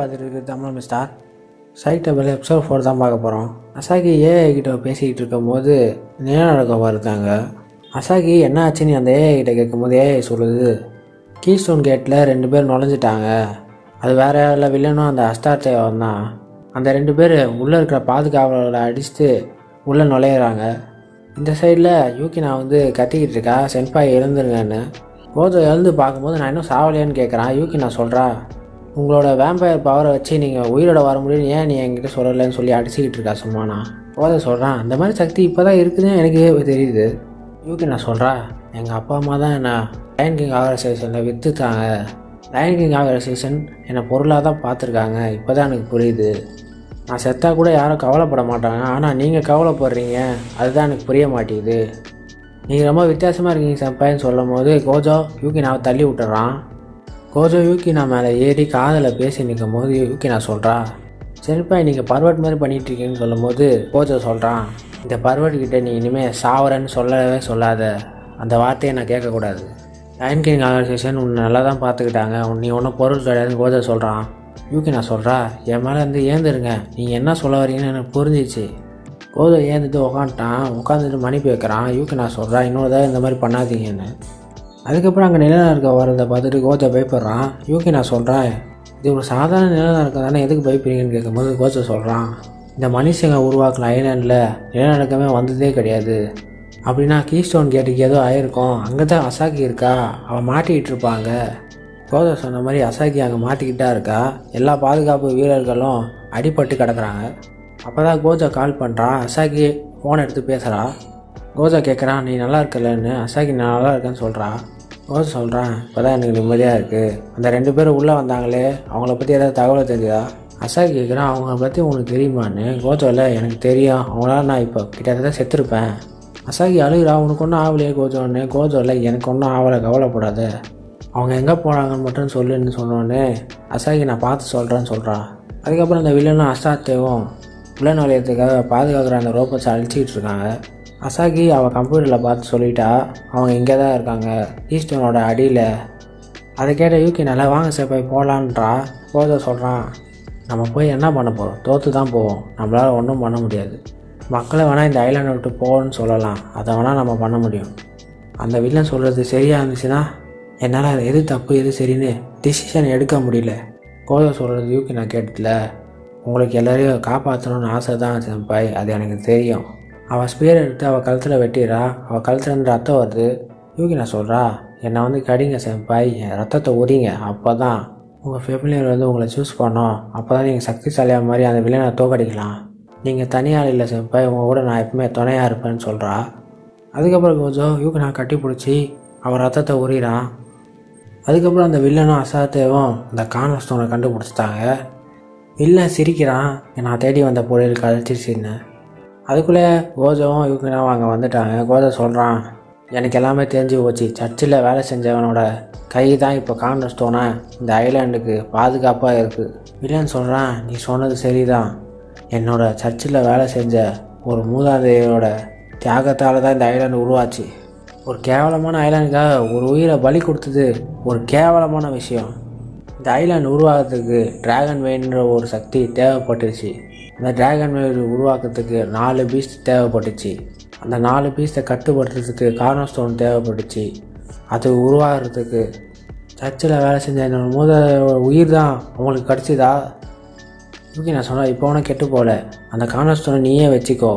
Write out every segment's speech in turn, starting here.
பார்த்துட்டு இருக்குது Tamil மிஸ்டார். Side table episode 4 தான் பார்க்க போகிறோம். அசாகி ஏஐ கிட்ட பேசிக்கிட்டு இருக்கும்போது நிலநடுக்கம் வருதாங்க. அசாகி என்ன ஆச்சுன்னு அந்த ஏஐ கிட்ட கேட்கும்போது ஏஐ சொல்லுது, கீஸ்டோன் கேட்டில் 2 பேர் நுழைஞ்சிட்டாங்க. அது வேற இல்லை, வில்லனும் அந்த அஸ்டார்டேவன் தான். அந்த 2 பேர் உள்ளே இருக்கிற பாதுகாவலர்களை அடிச்சுட்டு உள்ளே நுழையிறாங்க. இந்த சைடில் யூகினா கத்திக்கிட்டு இருக்கா, சென்பாய் எழுந்துருங்கன்னு. கோஜோ எழுந்து பார்க்கும்போது நான் இன்னும் சாவலையான்னு கேட்குறான். யூகினா சொல்கிறா, உங்களோட வேம்பயர் பவரை வச்சு நீங்கள் உயிரோட வர முடியும், ஏன் நீ என்கிட்ட சொல்லலைன்னு சொல்லி அடிச்சுக்கிட்டு இருக்கா சும்மாண்ணா. கோஜோ சொல்கிறான், அந்த மாதிரி சக்தி இப்போ தான் இருக்குதுன்னு எனக்கு தெரியுது. யூகினா சொல்கிறா, எங்கள் அப்பா அம்மா தான் என்னை லயன் கிங் ஆர்கனைசேஷனில் விற்றுட்டாங்க. லயன் கிங் ஆர்கனைசேஷன் என்னை பொருளாக தான் பார்த்துருக்காங்க. இப்போ தான் எனக்கு புரியுது. நான் செத்தாக கூட யாரும் கவலைப்பட மாட்டாங்க, ஆனால் நீங்கள் கவலைப்படுறீங்க, அதுதான் எனக்கு புரிய மாட்டேங்குது. நீங்கள் ரொம்ப வித்தியாசமாக இருக்கீங்க செம்பாயின்னு சொல்லும் போது கோஜோ யூகினாவை தள்ளி விட்டுறான். கோஜோ யூகினா மேலே ஏறி காதில் பேசி நிற்கும் போது யூகினா சொல்கிறா, சென்பாய் நீங்கள் பர்வட் மாதிரி பண்ணிகிட்ருக்கீங்கன்னு சொல்லும் போது கோஜோ சொல்கிறான், இந்த பர்வட்கிட்ட நீ இனிமேல் சாவரன்னு சொல்லவே சொல்லாத, அந்த வார்த்தையை நான் கேட்கக்கூடாது. லயன் கிங் ஆர்கனைசேஷன் உன்னை நல்லா தான் பார்த்துக்கிட்டாங்க, நீ ஒன்றும் பொருள் கிடையாதுன்னு கோஜோ சொல்கிறான். யூகினா சொல்கிறா, என் மேலே ஏந்துருங்க, நீங்கள் என்ன சொல்ல வரீங்கன்னு எனக்கு புரிஞ்சிச்சு. கோஜோ ஏந்துட்டு உக்காந்துட்டான். உட்காந்துட்டு மன்னிப்பு வைக்கிறான். யூகினா சொல்கிறா, இன்னொரு தான் இந்த மாதிரி பண்ணாதீங்கன்னு. அதுக்கப்புறம் அங்கே நிலநடுக்கம் வரதை பார்த்துட்டு கோஜோ பயப்படுறான். யூகினா சொல்கிறேன், இது ஒரு சாதாரண நிலநடுக்கம் தானே, எதுக்கு பயப்படுறீங்கன்னு கேட்கும்போது கோஜோ சொல்கிறான், இந்த மனுஷங்க உருவாக்கின ஐலாண்டில் நிலநடுக்கமே வந்ததே கிடையாது. அப்படின்னா கீஸ்டோன் கேட்டுக்கு ஏதோ ஆயிருக்கும், அங்கே தான் அசாகி இருக்கா, அவள் மாட்டிக்கிட்டு இருப்பாங்க. கோஜோ சொன்ன மாதிரி அசாகி அங்கே மாட்டிக்கிட்டா இருக்கா. எல்லா பாதுகாப்பு வீரர்களும் அடிபட்டு கிடக்குறாங்க. அப்போ தான் கோஜோ கால் பண்ணுறான். அசாகி ஃபோன் எடுத்து பேசுகிறா. கோஜோ கேட்குறான், நீ நல்லா இருக்கலன்னு. அசாகி நான் நல்லா இருக்கேன்னு சொல்கிறா. கோஜோ சொல்கிறான், இப்போ தான் எனக்கு நிம்மதியாக இருக்குது. அந்த 2 பேரும் உள்ளே வந்தாங்களே, அவங்கள பற்றி ஏதாவது தகவலை தெரியுதா? அசாகி கேட்குறான், அவங்கள பற்றி உங்களுக்கு தெரியுமான்னு. கோஜோ இல்லை, எனக்கு தெரியும், அவங்களால நான் இப்போ கிட்டத்தட்ட செத்துருப்பேன். அசாகி அழுகிறா, உனக்கு ஒன்றும் ஆகலையே கோஜோன்னு. கோஜோ இல்லை, எனக்கு ஒன்றும் ஆகலை, கவலைப்படாத, அவங்க எங்கே போகிறாங்கன்னு மட்டும் சொல்லுன்னு சொன்னோன்னே அசாகி நான் பார்த்து சொல்கிறேன்னு சொல்கிறா. அதுக்கப்புறம் அந்த வில்லனும் அஸ்டார்டேவும் உள்ள நுழையத்துக்காக பாதுகாக்கிற அந்த ரோபோட்ஸை அழிச்சிக்கிட்டு இருக்காங்க. அசாகி அவள் கம்ப்யூட்டரில் பார்த்து சொல்லிட்டா, அவங்க இங்கே தான் இருக்காங்க, ஈஸ்டனோட அடியில். அதை கேட்ட யூகி நல்லா வாங்க போய் போகலான்றா. கோஜோ சொல்கிறான், நம்ம போய் என்ன பண்ண போகிறோம், தோற்று தான் போவோம், நம்மளால் ஒன்றும் பண்ண முடியாது. மக்களை வேணால் இந்த ஐலாண்டை விட்டு போகணும்னு சொல்லலாம், அதை வேணால் நம்ம பண்ண முடியும். அந்த வில்லன் சொல்கிறது சரியாக இருந்துச்சுன்னா என்னால் எது தப்பு எது சரின்னு டிசிஷன் எடுக்க முடியல. கோஜோ சொல்கிறது யூகி நான் கேட்டதில்ல, உங்களுக்கு எல்லோரையும் காப்பாற்றணும்னு ஆசை தான் செம்பாய், அது எனக்கு தெரியும். அவள் ஸ்பீரை எடுத்து அவள் கழுத்தில் வெட்டிடுறா. அவள் கழுத்துலேருந்து ரத்தம் வருது. யூகினா சொல்கிறா, என்னை கடிங்க செம்பாய், என் ரத்தத்தை உரிங்க, அப்போ தான் உங்கள் ஃபேமிலியில் உங்களை சூஸ் பண்ணோம், அப்போ தான் நீங்கள் சக்திசாலியாக மாதிரி அந்த வில்லனை தோக்கடிக்கலாம். நீங்கள் தனியால் இல்லை செம்பாய், உங்கள் கூட நான் எப்பவுமே துணையாக இருப்பேன்னு சொல்கிறா. அதுக்கப்புறம் கோஜோ யூகினா கட்டி பிடிச்சி அவள் ரத்தத்தை உரிறான். அதுக்கப்புறம் அந்த வில்லனும் அசாத்தேவும் அந்த கார்னர் ஸ்டோனை கண்டுபிடிச்சிட்டாங்க. வில்லன் சிரிக்கிறான், நான் தேடி வந்த பொருள் கழிச்சிருச்சுன்னு. அதுக்குள்ளே கோஜோவும் யூகினாவும் அங்கே வந்துட்டாங்க. கோஜோ சொல்கிறான், எனக்கு எல்லாமே தெரிஞ்சு போச்சு, சர்ச்சில் வேலை செஞ்சவனோட கை தான் இப்போ கார்னர் ஸ்டோனை இந்த ஐலாண்டுக்கு பாதுகாப்பாக இருக்குது. வில்லன் சொல்கிறான், நீ சொன்னது சரிதான், என்னோட சர்ச்சில் வேலை செஞ்ச ஒரு மூதாதையோட தியாகத்தால் தான் இந்த ஐலாண்டு உருவாச்சு. ஒரு கேவலமான ஐலாண்டுக்காக ஒரு உயிரை பலி கொடுத்தது ஒரு கேவலமான விஷயம். இந்த ஐலாண்டு உருவாகிறதுக்கு டிராகன் வெயின்ற ஒரு சக்தி தேவைப்பட்டுச்சு. அந்த டிராகன் வெயின் உருவாக்குறதுக்கு 4 பீஸ்ட் தேவைப்பட்டுச்சு. அந்த 4 பீஸ்ட்டை கட்டுப்படுத்துறதுக்கு கார்னர் ஸ்டோன் தேவைப்பட்டுச்சு. அது உருவாகிறதுக்கு சர்ச்சில் வேலை செஞ்ச என்னோட உயிர் தான் அவங்களுக்கு கிடச்சிதா? ஓகே, நான் சொன்னேன், இப்போ ஒன்றும் கெட்டு போகல, அந்த கார்னர் ஸ்டோனை நீயே வச்சுக்கோ,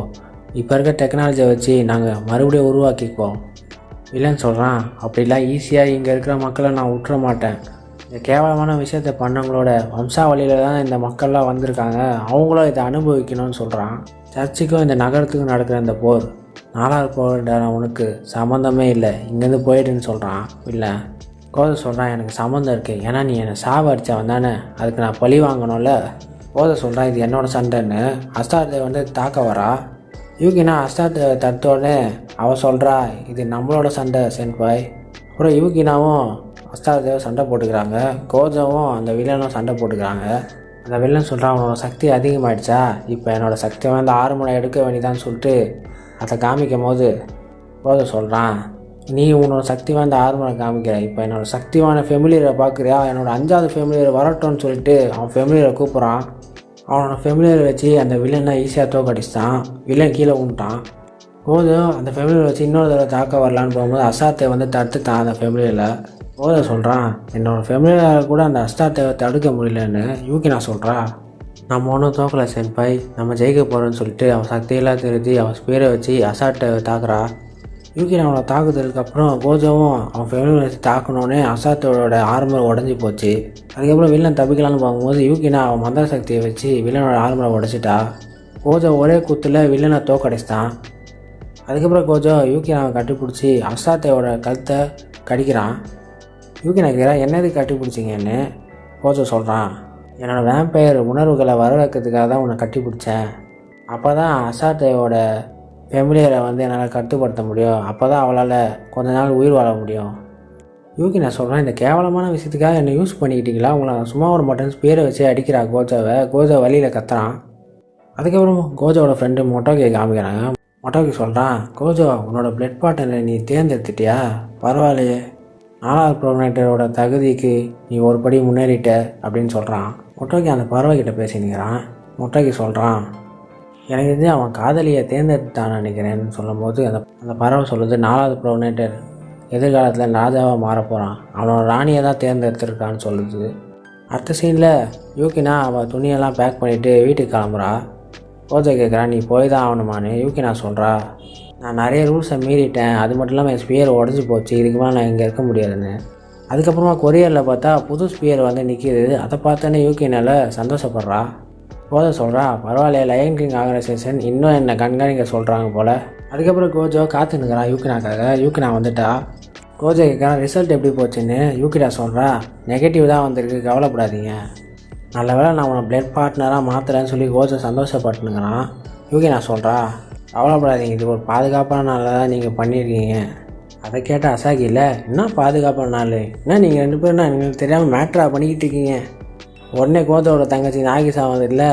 இப்போ இருக்க டெக்னாலஜியை வச்சு நாங்கள் மறுபடியும் உருவாக்கிப்போம். இல்லைன்னு சொல்கிறான், அப்படிலாம் ஈஸியாக இங்கே இருக்கிற மக்களை நான் விட்டுற மாட்டேன். இந்த கேவலமான விஷயத்தை பண்ணவங்களோட வம்சாவளியில் தான் இந்த மக்கள்லாம் வந்திருக்காங்க, அவங்களும் இதை அனுபவிக்கணும்னு சொல்கிறான். சர்ச்சுக்கும் இந்த நகரத்துக்கும் நடக்கிற இந்த போர், 4வது போர் உனக்கு சம்மந்தமே இல்லை, இங்கேருந்து போயிடுன்னு சொல்கிறான். இல்லை, கோஜோ சொல்கிறான், எனக்கு சம்மந்தம் இருக்குது, ஏன்னா நீ என்னை சாவ அடித்தவன் தானே, அதுக்கு நான் பழி வாங்கணும்ல. கோஜோ சொல்கிறான், இது என்னோட சண்டைன்னு. அஸ்டார்டே தாக்க வரா. யூகினா அஸ்டார்டே தடுத்தோடனே அவள் சொல்கிறா, இது நம்மளோட சண்டை சென்பாய். அப்புறம் யூகினாவும் அஸ்டார்டேவை சண்டை போட்டுக்கிறாங்க. கோஜோவும் அந்த வில்லனும் சண்டை போட்டுக்கிறாங்க. அந்த வில்லன் சொல்கிறான், அவனோட சக்தி அதிகமாகிடுச்சா, இப்போ என்னோடய சக்தியை 6 முனை எடுக்க வேண்டியதான்னு சொல்லிட்டு அதை காமிக்கும் போது கோஜோ சொல்கிறான், நீ உன்னோட சக்தி வாய்ந்த ஆர்மரை காமிக்கிற. இப்போ என்னோடய சக்திவான ஃபெமிலியரை பார்க்குறியா? என்னோடய 5வது ஃபெமிலியர் வரட்டும்னு சொல்லிட்டு அவன் ஃபெமிலியரை கூப்பிட்றான். அவனோட ஃபெமிலியரை வச்சு அந்த வில்லனை ஈஸியாக தோக்கடிச்சிட்டான். வில்லன் கீழே விட்டான். கோஜோ அந்த ஃபெமிலியரை வச்சு இன்னொரு தடவை தாக்க வரலான்னு போகும்போது அசாத்தை வந்து தடுத்துட்டான் அந்த ஃபெமிலியில். கோஜோ சொல்கிறான், என்னோடய ஃபெமிலியரை கூட அந்த அஸ்தாத்தை தடுக்க முடியலன்னு யூகினா சொல்கிறா. நம்ம ஒன்றும் தோக்கலை சென்பாய், நம்ம ஜெயிக்க போகிறோன்னு சொல்லிட்டு அவன் சக்தியெல்லாம் திருத்தி அவன் ஸ்பீரை வச்சு அசாட்டை தாக்குறா. யூகினா அவனை தாக்குதலுக்கு அப்புறம் கோஜோவும் அவன் ஃபெமிலியை வச்சு தாக்கணுன்னே அசாத்தோட ஆர்மர் உடஞ்சி போச்சு. அதுக்கப்புறம் வில்லன் தப்பிக்கலான்னு போகும்போது யூகினா அவன் மந்திர சக்தியை வச்சு வில்லனோட ஆர்மரை உடைச்சிட்டா. கோஜோ ஒரே குத்தில் வில்லனை தோக்கடிச்சிட்டான். அதுக்கப்புறம் கோஜோ யூகினாவை கட்டிப்பிடிச்சி அசாத்தையோட கழுத்தை கடிக்கிறான். யூகினா கேட்குறா, என்னது கட்டிப்பிடிச்சிங்கன்னு. கோஜோ சொல்கிறான், என்னோடய வேம்பயர் உணர்வுகளை வரவேற்கிறதுக்காக தான் உன்னை கட்டி பிடிச்சேன். அப்போ தான் அசாத்தையோட ஃபெமிலியரை வந்து என்னால் கட்டுப்படுத்த முடியும். அப்போ தான் அவளால் கொஞ்ச நாள் உயிர் வாழ முடியும். யூகி நான் சொல்கிறேன், இந்த கேவலமான விஷயத்துக்காக என்னை யூஸ் பண்ணிக்கிட்டீங்களா? உங்களை சும்மா ஒரு மட்டன் ஸ்பீரை வச்சு அடிக்கிறா கோஜோவை. கோஜோ வழியில் கத்துறான். அதுக்கப்புறம் கோஜோவோட ஃப்ரெண்டு மொட்டோக்கியை காமிக்கிறாங்க. மொட்டோக்கி சொல்கிறான், கோஜோ உன்னோட பிளட் பார்ட்னரை நீ தேர்ந்தெடுத்துட்டியா? பரவாயில்லையே, 4வது ப்ரோனேட்டரோட தகுதிக்கு நீ ஒரு படி முன்னேறிட்ட அப்படின்னு சொல்கிறான். மொட்டோக்கி அந்த பறவைக்கிட்ட பேசினுக்கிறான். மொட்டோக்கி சொல்கிறான், எனக்கு தெரிஞ்சு அவன் காதலியை தேர்ந்தெடுத்தான்னு நினைக்கிறேன்னு சொல்லும்போது அந்த பறவை சொல்லுது, 4வது ப்ரோனேட்டர் எதிர்காலத்தில் ராஜாவாக மாற போகிறான், அவனோட ராணியை தான் தேர்ந்தெடுத்துருக்கான்னு சொல்லுது. அடுத்த சீனில் யூகினா அவள் துணியெல்லாம் பேக் பண்ணிவிட்டு வீட்டுக்கு கிளம்புறா. கோஜோ கேட்குறான், நீ போய் தான் ஆகணுமான்னு. யூகினா சொல்கிறா, நான் நிறைய ரூல்ஸை மீறிட்டேன், அது மட்டும் இல்லாமல் என் ஸ்பியர் உடஞ்சி போச்சு, இதுக்கு மேலே நான் இங்கே இருக்க முடியாதுன்னு. அதுக்கப்புறமா கொரியரில் பார்த்தா புது ஸ்பியர் வந்து நிற்கிது. அதை பார்த்தோன்னே யூகினால சந்தோஷப்படுறா. கோஜோ சொல்கிறா, பரவாயில்ல, லயன் கிங் ஆர்கனைசேஷன் இன்னும் என்னை கண்காணிக்க சொல்கிறாங்க போல். அதுக்கப்புறம் கோஜோ காத்து நிற்கிறான் யூகினாக்காக. யூகினா வந்துட்டா. கோஜோ கேட்குறான், ரிசல்ட் எப்படி போச்சுன்னு. யூகினா சொல்கிறா, நெகட்டிவ் தான் வந்திருக்கு, கவலைப்படாதீங்க. நல்ல வேளை நான் உன்னை பிளட் பார்ட்னராக மாற்றுறேன்னு சொல்லி கோஜோ சந்தோஷப்பட்டுனுங்கிறான். யூகினா சொல்கிறா, கவலைப்படாதீங்க, இது ஒரு பாதுகாப்பான நாளில் தான் நீங்கள் பண்ணியிருக்கீங்க. அதை கேட்ட அசாகி, இல்லை என்ன பாதுகாப்பான நாள், என்ன நீங்கள் 2 பேரும் எங்களுக்கு தெரியாமல் மேட்ரா பண்ணிக்கிட்டு இருக்கீங்க. உடனே கோஜோவோட தங்கச்சி நாகிசா வந்து, இல்லை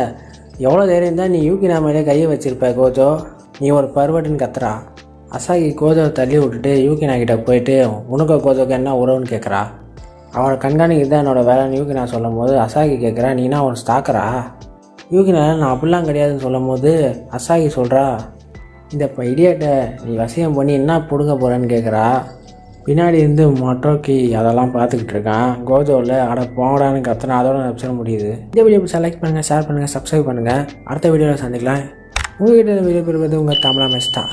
எவ்வளோ தைரியம் தான் நீ யூகினா மேலே கையை வச்சிருப்ப கோஜோ, நீ ஒரு பருவட்டுன்னு கத்துறா. அசாகி கோஜோவை தள்ளி விட்டுட்டு யூகினா கிட்டே போயிட்டு உனக்கு கோஜோக்கு என்ன உறவுன்னு கேட்குறா. அவனை கண்காணிக்கு தான் என்னோடய வேலைன்னு யூகினா சொல்லும் போது அசாகி கேட்குறா, நீனா அவனை ஸ்டாக்கரா? யூகினா நான் அப்படிலாம் கிடையாதுன்னு சொல்லும் போது அசாகி சொல்கிறா, இந்த இடியட்டை நீ வசியம் பண்ணி என்ன பிடுங்க போகிறேன்னு கேட்குறா. பின்னாடி இருந்து மொட்டோக்கி அதெல்லாம் பார்த்துக்கிட்டு இருக்கான். கோஜோவில் அட போங்கடான்னு கத்துனா அதோட எபிசோட் முடியுது. இந்த வீடியோ பிடிச்சா லைக் பண்ணுங்கள், ஷேர் பண்ணுங்கள், சப்ஸ்கிரைப் பண்ணுங்கள். அடுத்த வீடியோவில் சந்திக்கலாம். உங்கள்கிட்ட வீடியோ பெறுவது உங்கள் தமிழா மெஸ்டா.